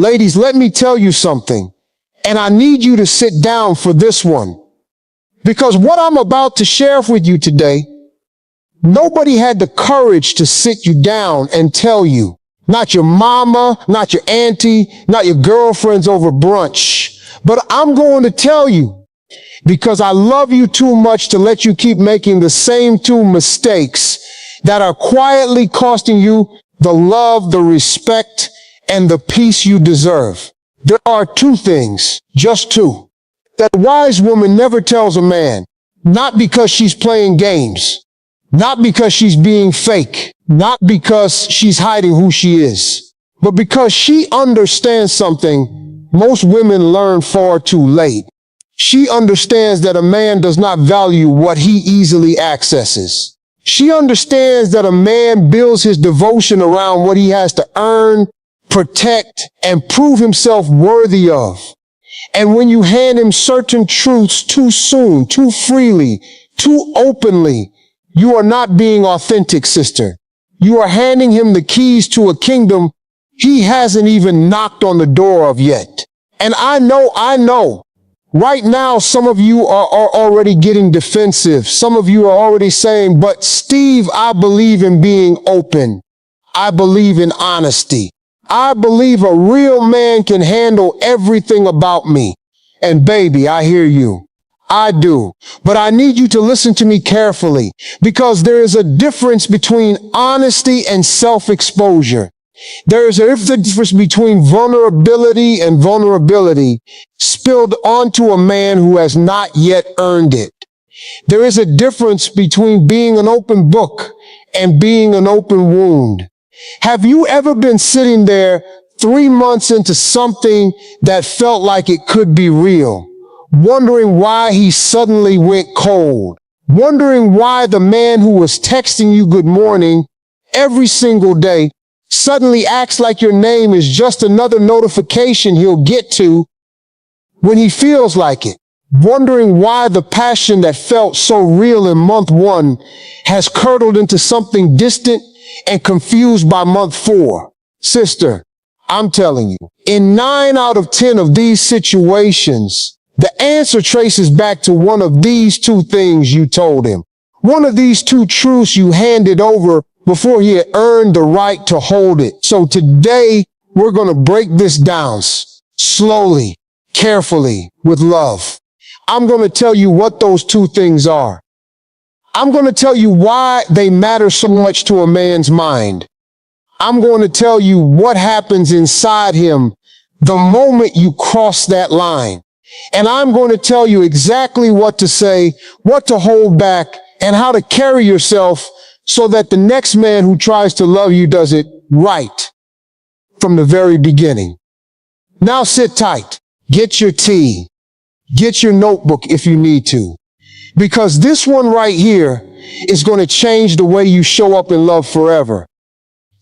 Ladies, let me tell you something, and I need you to sit down for this one, because what I'm about to share with you today, nobody had the courage to sit you down and tell you. Not your mama, not your auntie, not your girlfriends over brunch. But I'm going to tell you, because I love you too much to let you keep making the same two mistakes that are quietly costing you the love, the respect, and the peace you deserve. There are two things, just two, that a wise woman never tells a man, not because she's playing games, not because she's being fake, not because she's hiding who she is, but because she understands something most women learn far too late. She understands that a man does not value what he easily accesses. She understands that a man builds his devotion around what he has to earn, protect, and prove himself worthy of. And when you hand him certain truths too soon, too freely, too openly, you are not being authentic, sister. You are handing him the keys to a kingdom he hasn't even knocked on the door of yet. And I know, right now some of you are already getting defensive. Some of you are already saying, but Steve, I believe in being open. I believe in honesty. I believe a real man can handle everything about me. And baby, I hear you. I do. But I need you to listen to me carefully, because there is a difference between honesty and self-exposure. There is a difference between vulnerability and vulnerability spilled onto a man who has not yet earned it. There is a difference between being an open book and being an open wound. Have you ever been sitting there 3 months into something that felt like it could be real, wondering why he suddenly went cold, wondering why the man who was texting you good morning every single day suddenly acts like your name is just another notification he'll get to when he feels like it, wondering why the passion that felt so real in month 1 has curdled into something distant and confused by month 4. Sister, I'm telling you, in 9 out of 10 of these situations, the answer traces back to one of these two things you told him. One of these two truths you handed over before he had earned the right to hold it. So today, we're going to break this down slowly, carefully, with love. I'm going to tell you what those two things are. I'm going to tell you why they matter so much to a man's mind. I'm going to tell you what happens inside him the moment you cross that line. And I'm going to tell you exactly what to say, what to hold back, and how to carry yourself so that the next man who tries to love you does it right from the very beginning. Now sit tight. Get your tea. Get your notebook if you need to. Because this one right here is going to change the way you show up in love forever.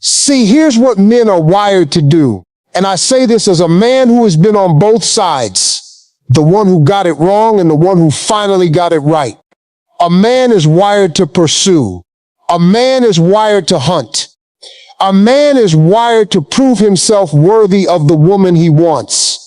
See, here's what men are wired to do. And I say this as a man who has been on both sides, the one who got it wrong and the one who finally got it right. A man is wired to pursue. A man is wired to hunt. A man is wired to prove himself worthy of the woman he wants.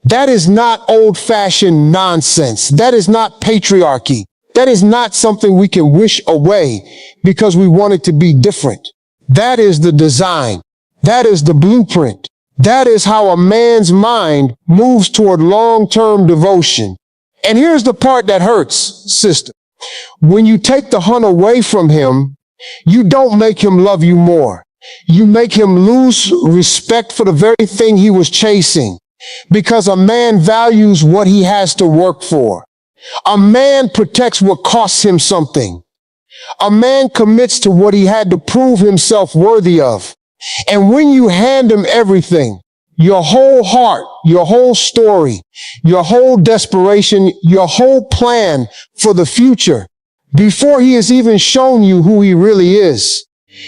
That is not old-fashioned nonsense. That is not patriarchy. That is not something we can wish away because we want it to be different. That is the design. That is the blueprint. That is how a man's mind moves toward long-term devotion. And here's the part that hurts, sister. When you take the hunt away from him, you don't make him love you more. You make him lose respect for the very thing he was chasing. Because a man values what he has to work for. A man protects what costs him something. A man commits to what he had to prove himself worthy of. And when you hand him everything, your whole heart, your whole story, your whole desperation, your whole plan for the future, before he has even shown you who he really is,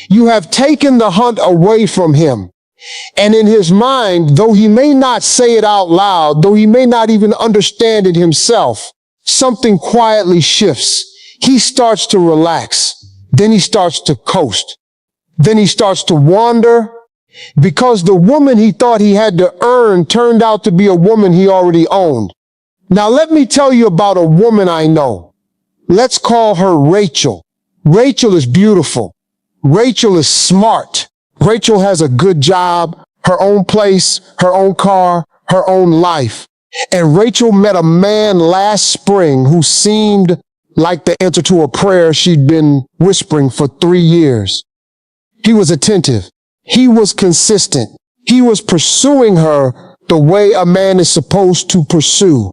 you have taken the hunt away from him. And in his mind, though he may not say it out loud, though he may not even understand it himself, something quietly shifts. He starts to relax. Then he starts to coast. Then he starts to wander. because the woman he thought he had to earn turned out to be a woman he already owned. Now let me tell you about a woman I know. Let's call her Rachel. Rachel is beautiful. Rachel is smart. Rachel has a good job, her own place, her own car, her own life. And Rachel met a man last spring who seemed like the answer to a prayer she'd been whispering for 3 years. He was attentive. He was consistent. He was pursuing her the way a man is supposed to pursue.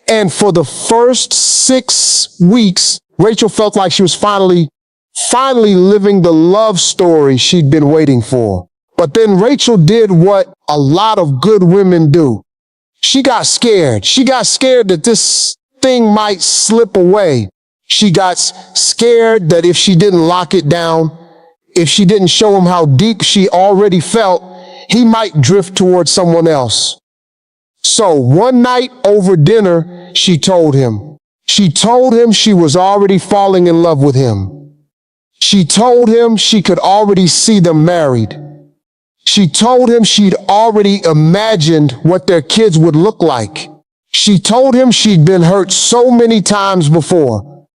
And for the first 6 weeks, Rachel felt like she was finally living the love story she'd been waiting for. But then Rachel did what a lot of good women do. She got scared. She got scared that this thing might slip away. She got scared that if she didn't lock it down, if she didn't show him how deep she already felt, he might drift towards someone else. So one night over dinner, she told him she was already falling in love with him. She told him she could already see them married. She told him she'd already imagined what their kids would look like. She told him she'd been hurt so many times before,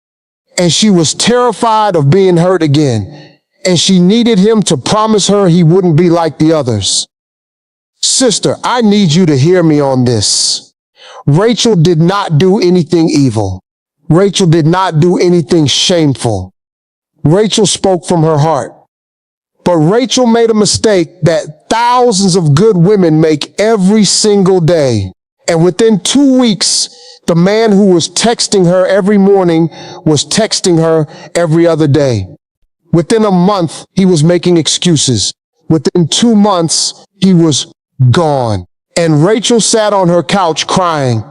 and she was terrified of being hurt again, and she needed him to promise her he wouldn't be like the others. Sister, I need you to hear me on this. Rachel did not do anything evil. Rachel did not do anything shameful. Rachel spoke from her heart. But Rachel made a mistake that thousands of good women make every single day. And within 2 weeks, the man who was texting her every morning was texting her every other day. Within a month, he was making excuses. Within 2 months, he was gone. And Rachel sat on her couch crying,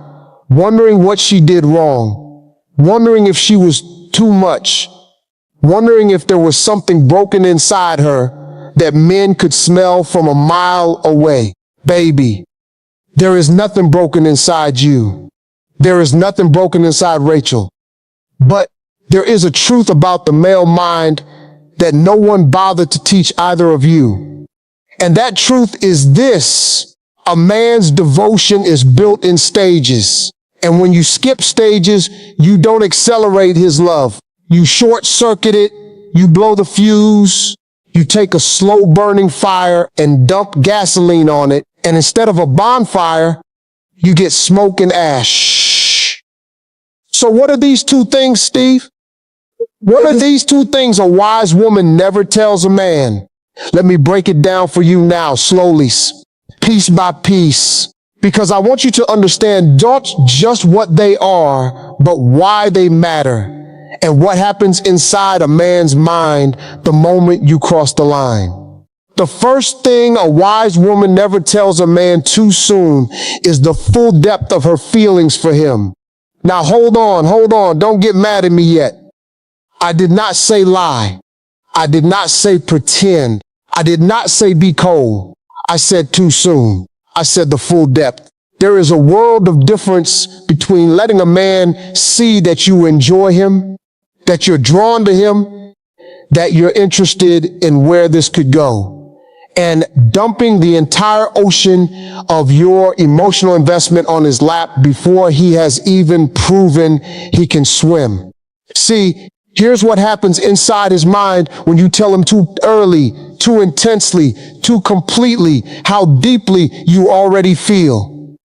wondering what she did wrong, wondering if she was too much, wondering if there was something broken inside her that men could smell from a mile away. Baby, there is nothing broken inside you. There is nothing broken inside Rachel. But there is a truth about the male mind that no one bothered to teach either of you. And that truth is this: a man's devotion is built in stages. And when you skip stages, you don't accelerate his love. You short circuit it, you blow the fuse, you take a slow burning fire and dump gasoline on it. And instead of a bonfire, you get smoke and ash. So what are these two things, Steve? What are these two things a wise woman never tells a man? Let me break it down for you now, slowly, piece by piece, because I want you to understand not just what they are, but why they matter, and what happens inside a man's mind the moment you cross the line. The first thing a wise woman never tells a man too soon is the full depth of her feelings for him. Now hold on, don't get mad at me yet. I did not say lie. I did not say pretend. I did not say be cold. I said too soon. I said the full depth. There is a world of difference between letting a man see that you enjoy him, that you're drawn to him, that you're interested in where this could go, and dumping the entire ocean of your emotional investment on his lap before he has even proven he can swim. See, here's what happens inside his mind when you tell him too early, too intensely, too completely how deeply you already feel.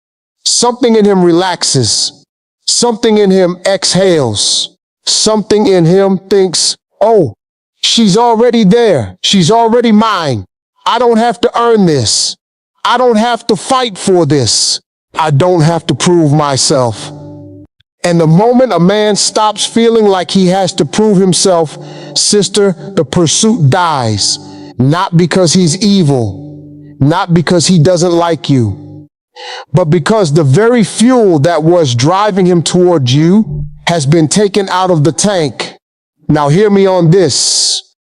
Something in him relaxes. Something in him exhales. Something in him thinks, oh, she's already there. She's already mine. I don't have to earn this. I don't have to fight for this. I don't have to prove myself. And the moment a man stops feeling like he has to prove himself, sister, the pursuit dies. Not because he's evil, not because he doesn't like you, but because the very fuel that was driving him toward you has been taken out of the tank. Now hear me on this.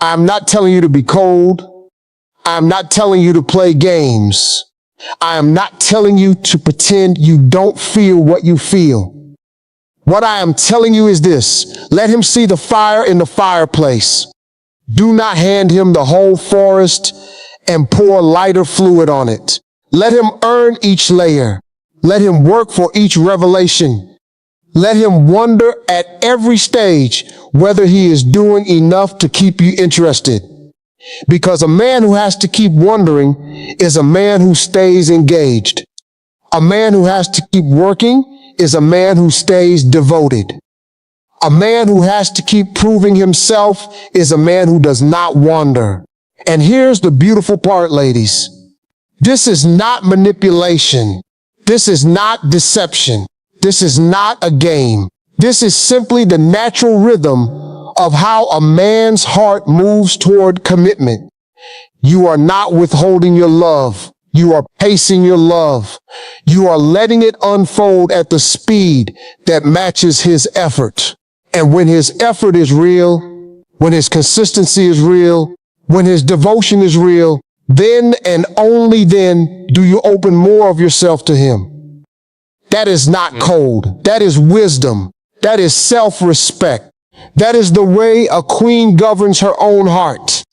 I'm not telling you to be cold. I'm not telling you to play games. I am not telling you to pretend you don't feel what you feel. What I am telling you is this: let him see the fire in the fireplace. Do not hand him the whole forest and pour lighter fluid on it. Let him earn each layer. Let him work for each revelation. Let him wonder at every stage whether he is doing enough to keep you interested. Because a man who has to keep wondering is a man who stays engaged. A man who has to keep working is a man who stays devoted. A man who has to keep proving himself is a man who does not wander. And here's the beautiful part, ladies. This is not manipulation. This is not deception. This is not a game. This is simply the natural rhythm of how a man's heart moves toward commitment. You are not withholding your love. You are pacing your love. You are letting it unfold at the speed that matches his effort. And when his effort is real, when his consistency is real, when his devotion is real, then and only then do you open more of yourself to him. That is not cold. That is wisdom. That is self-respect. That is the way a queen governs her own heart.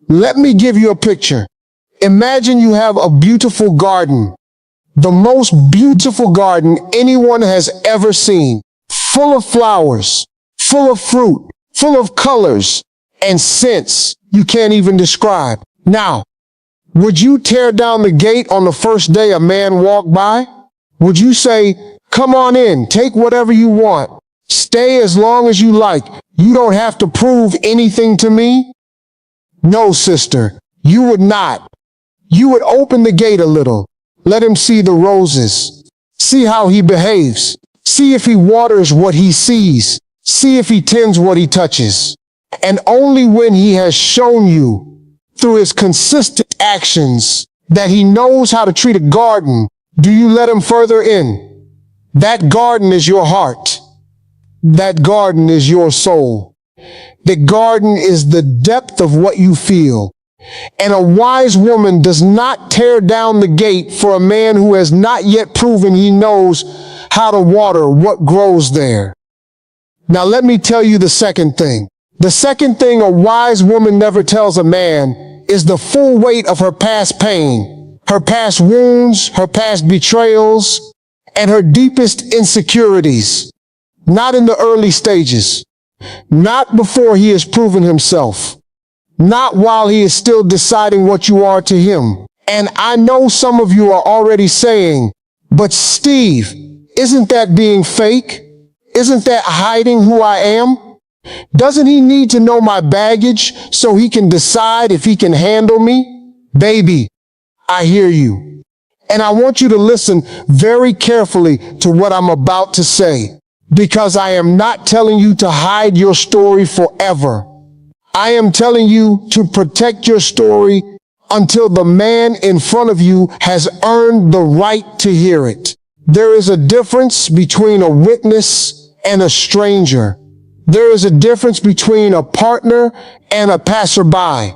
Let me give you a picture. Imagine you have a beautiful garden, the most beautiful garden anyone has ever seen, full of flowers, full of fruit, full of colors and scents you can't even describe. Now, would you tear down the gate on the first day a man walked by? Would you say, "Come on in, take whatever you want, stay as long as you like, you don't have to prove anything to me"? No, sister, you would not. You would open the gate a little, let him see the roses, see how he behaves, see if he waters what he sees, see if he tends what he touches. And only when he has shown you through his consistent actions that he knows how to treat a garden, do you let him further in. That garden is your heart. That garden is your soul. The garden is the depth of what you feel. And a wise woman does not tear down the gate for a man who has not yet proven he knows how to water what grows there. Now let me tell you the second thing. The second thing a wise woman never tells a man is the full weight of her past pain, her past wounds, her past betrayals, and her deepest insecurities. Not in the early stages. Not before he has proven himself. Not while he is still deciding what you are to him. And I know some of you are already saying, "But Steve, isn't that being fake? Isn't that hiding who I am? Doesn't he need to know my baggage so he can decide if he can handle me?" Baby, I hear you. And I want you to listen very carefully to what I'm about to say, because I am not telling you to hide your story forever. I am telling you to protect your story until the man in front of you has earned the right to hear it. There is a difference between a witness and a stranger. There is a difference between a partner and a passerby.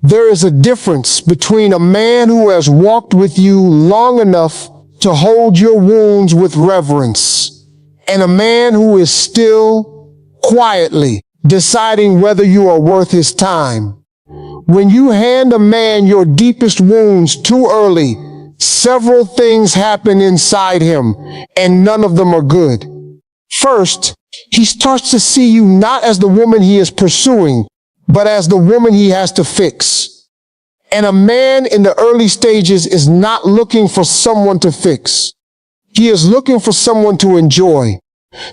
There is a difference between a man who has walked with you long enough to hold your wounds with reverence and a man who is still quietly deciding whether you are worth his time. When you hand a man your deepest wounds too early, several things happen inside him, and none of them are good. First, he starts to see you not as the woman he is pursuing, but as the woman he has to fix. And a man in the early stages is not looking for someone to fix. He is looking for someone to enjoy,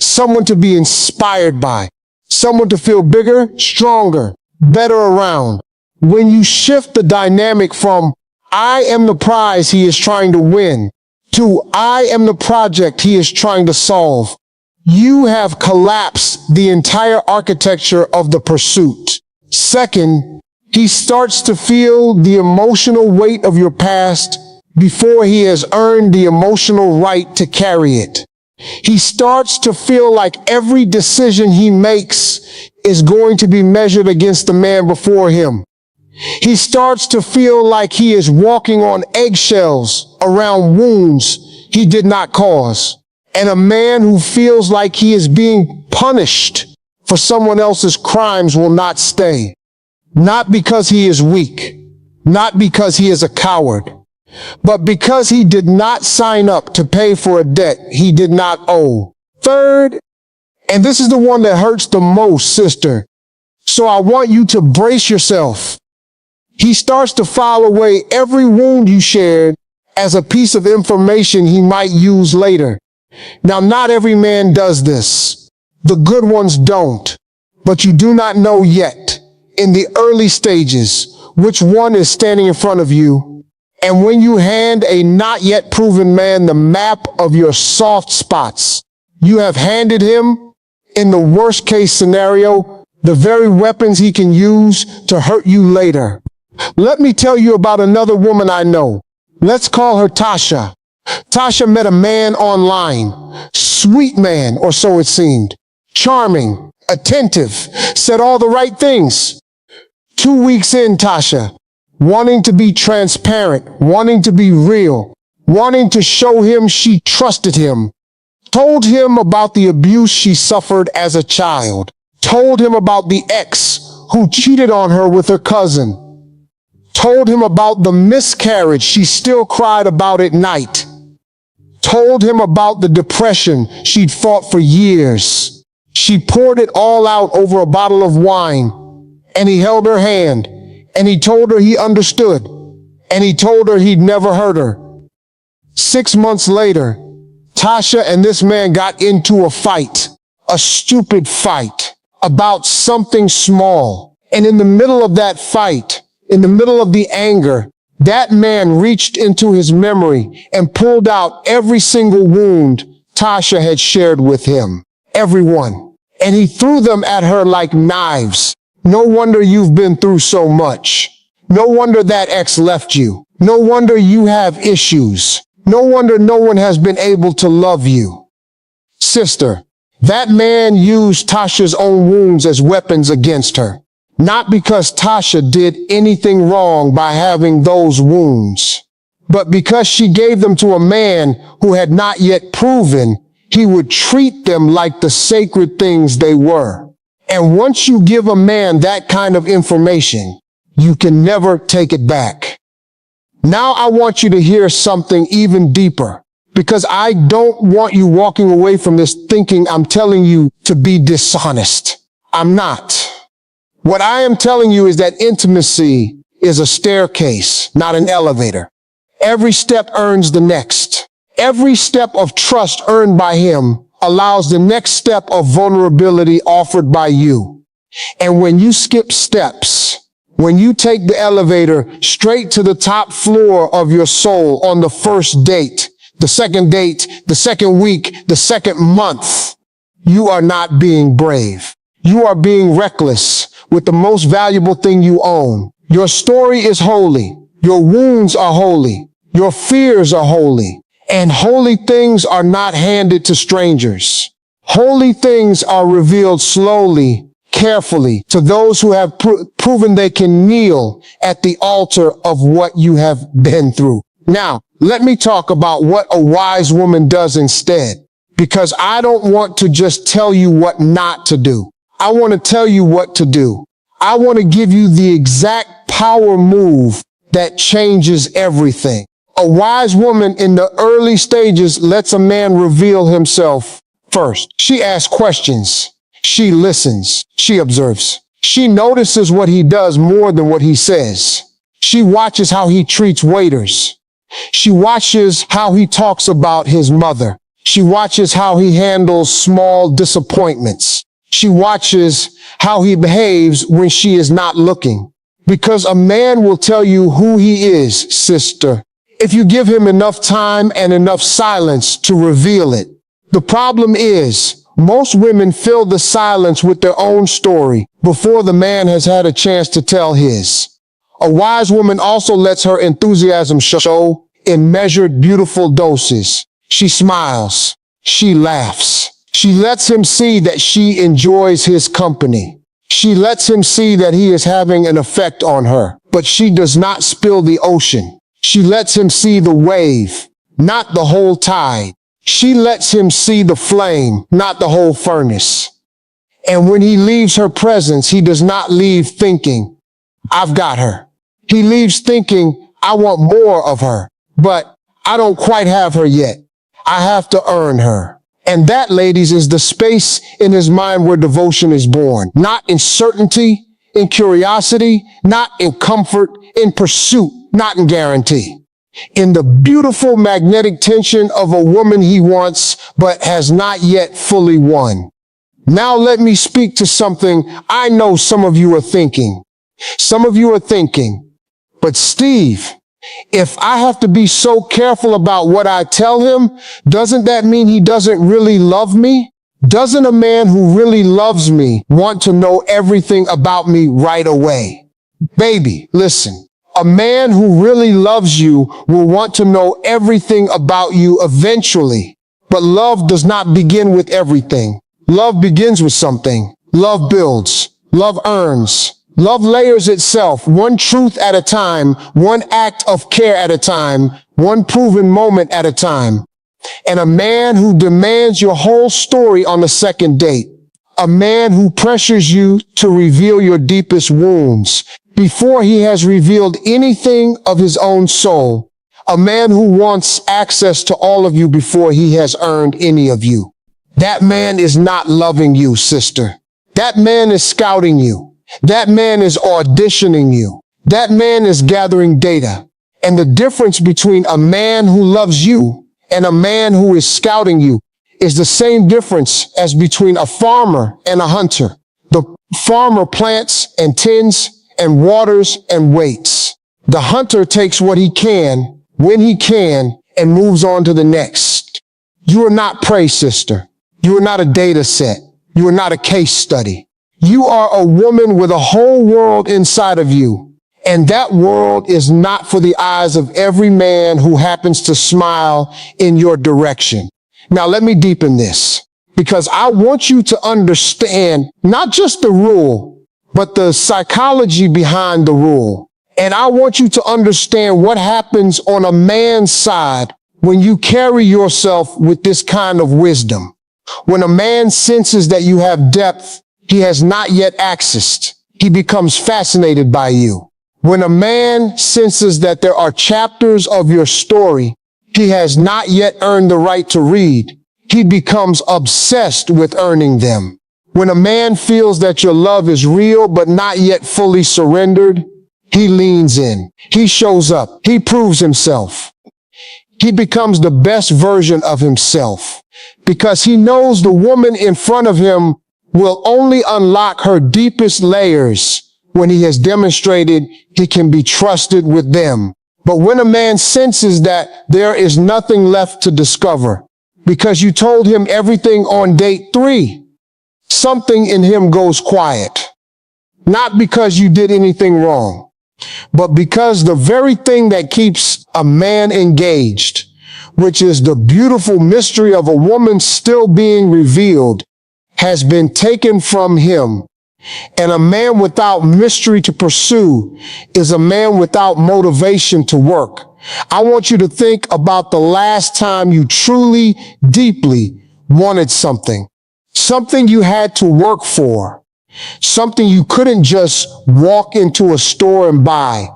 someone to be inspired by, someone to feel bigger, stronger, better around. When you shift the dynamic from "I am the prize he is trying to win" to "I am the project he is trying to solve," you have collapsed the entire architecture of the pursuit. Second, he starts to feel the emotional weight of your past before he has earned the emotional right to carry it. He starts to feel like every decision he makes is going to be measured against the man before him. He starts to feel like he is walking on eggshells around wounds he did not cause. And a man who feels like he is being punished for someone else's crimes will not stay. Not because he is weak, not because he is a coward, but because he did not sign up to pay for a debt he did not owe. Third, and this is the one that hurts the most, sister, so I want you to brace yourself. He starts to file away every wound you shared as a piece of information he might use later. Now, not every man does this. The good ones don't. But you do not know yet, in the early stages, which one is standing in front of you. And when you hand a not yet proven man the map of your soft spots, you have handed him, in the worst case scenario, the very weapons he can use to hurt you later. Let me tell you about another woman I know. Let's call her Tasha. Tasha met a man online. Sweet man, or so it seemed. Charming, attentive, said all the right things. 2 weeks in, Tasha, wanting to be transparent, wanting to be real, wanting to show him she trusted him, told him about the abuse she suffered as a child, told him about the ex who cheated on her with her cousin, told him about the miscarriage she still cried about at night, told him about the depression she'd fought for years. She poured it all out over a bottle of wine, and he held her hand, and he told her he understood, and he told her he'd never hurt her. 6 months later, Tasha and this man got into a fight, a stupid fight, about something small. And in the middle of that fight, in the middle of the anger, that man reached into his memory and pulled out every single wound Tasha had shared with him. Every one. And he threw them at her like knives. No wonder you've been through so much. No wonder that ex left you. No wonder you have issues. No wonder no one has been able to love you. Sister, that man used Tasha's own wounds as weapons against her. Not because Tasha did anything wrong by having those wounds, but because she gave them to a man who had not yet proven he would treat them like the sacred things they were. And once you give a man that kind of information, you can never take it back. Now I want you to hear something even deeper, because I don't want you walking away from this thinking I'm telling you to be dishonest. I'm not. What I am telling you is that intimacy is a staircase, not an elevator. Every step earns the next. Every step of trust earned by him allows the next step of vulnerability offered by you. And when you skip steps, when you take the elevator straight to the top floor of your soul on the first date, the second week, the second month, you are not being brave. You are being reckless with the most valuable thing you own. Your story is holy. Your wounds are holy. Your fears are holy. And holy things are not handed to strangers. Holy things are revealed slowly, carefully, to those who have proven they can kneel at the altar of what you have been through. Now, let me talk about what a wise woman does instead, because I don't want to just tell you what not to do. I want to tell you what to do. I want to give you the exact power move that changes everything. A wise woman in the early stages lets a man reveal himself first. She asks questions. She listens. She observes. She notices what he does more than what he says. She watches how he treats waiters. She watches how he talks about his mother. She watches how he handles small disappointments. She watches how he behaves when she is not looking. Because a man will tell you who he is, sister, if you give him enough time and enough silence to reveal it. The problem is, most women fill the silence with their own story before the man has had a chance to tell his. A wise woman also lets her enthusiasm show in measured, beautiful doses. She smiles. She laughs. She lets him see that she enjoys his company. She lets him see that he is having an effect on her, but she does not spill the ocean. She lets him see the wave, not the whole tide. She lets him see the flame, not the whole furnace. And when he leaves her presence, he does not leave thinking, I've got her. He leaves thinking, I want more of her, but I don't quite have her yet. I have to earn her. And that, ladies, is the space in his mind where devotion is born. Not in certainty, in curiosity, not in comfort, in pursuit, not in guarantee. In the beautiful magnetic tension of a woman he wants, but has not yet fully won. Now let me speak to something I know some of you are thinking. Some of you are thinking, but Steve, if I have to be so careful about what I tell him, doesn't that mean he doesn't really love me? Doesn't a man who really loves me want to know everything about me right away? Baby, listen. A man who really loves you will want to know everything about you eventually. But love does not begin with everything. Love begins with something. Love builds. Love earns. Love layers itself, one truth at a time, one act of care at a time, one proven moment at a time. And a man who demands your whole story on the second date. A man who pressures you to reveal your deepest wounds before he has revealed anything of his own soul. A man who wants access to all of you before he has earned any of you. That man is not loving you, sister. That man is scouting you. That man is auditioning you. That man is gathering data. And the difference between a man who loves you and a man who is scouting you is the same difference as between a farmer and a hunter. The farmer plants and tends and waters and waits. The hunter takes what he can, when he can, and moves on to the next. You are not prey, sister. You are not a data set. You are not a case study. You are a woman with a whole world inside of you. And that world is not for the eyes of every man who happens to smile in your direction. Now let me deepen this, because I want you to understand not just the rule, but the psychology behind the rule. And I want you to understand what happens on a man's side when you carry yourself with this kind of wisdom. When a man senses that you have depth he has not yet accessed, he becomes fascinated by you. When a man senses that there are chapters of your story he has not yet earned the right to read, he becomes obsessed with earning them. When a man feels that your love is real but not yet fully surrendered, he leans in. He shows up. He proves himself. He becomes the best version of himself because he knows the woman in front of him will only unlock her deepest layers when he has demonstrated he can be trusted with them. But when a man senses that there is nothing left to discover because you told him everything on date 3, something in him goes quiet. Not because you did anything wrong, but because the very thing that keeps a man engaged, which is the beautiful mystery of a woman still being revealed, has been taken from him. And a man without mystery to pursue is a man without motivation to work. I want you to think about the last time you truly, deeply wanted something. Something you had to work for. Something you couldn't just walk into a store and buy.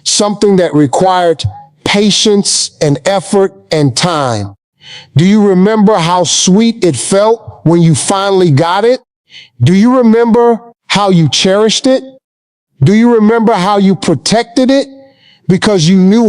Something that required patience and effort and time. Do you remember how sweet it felt when you finally got it? Do you remember how you cherished it? Do you remember how you protected it? Because you knew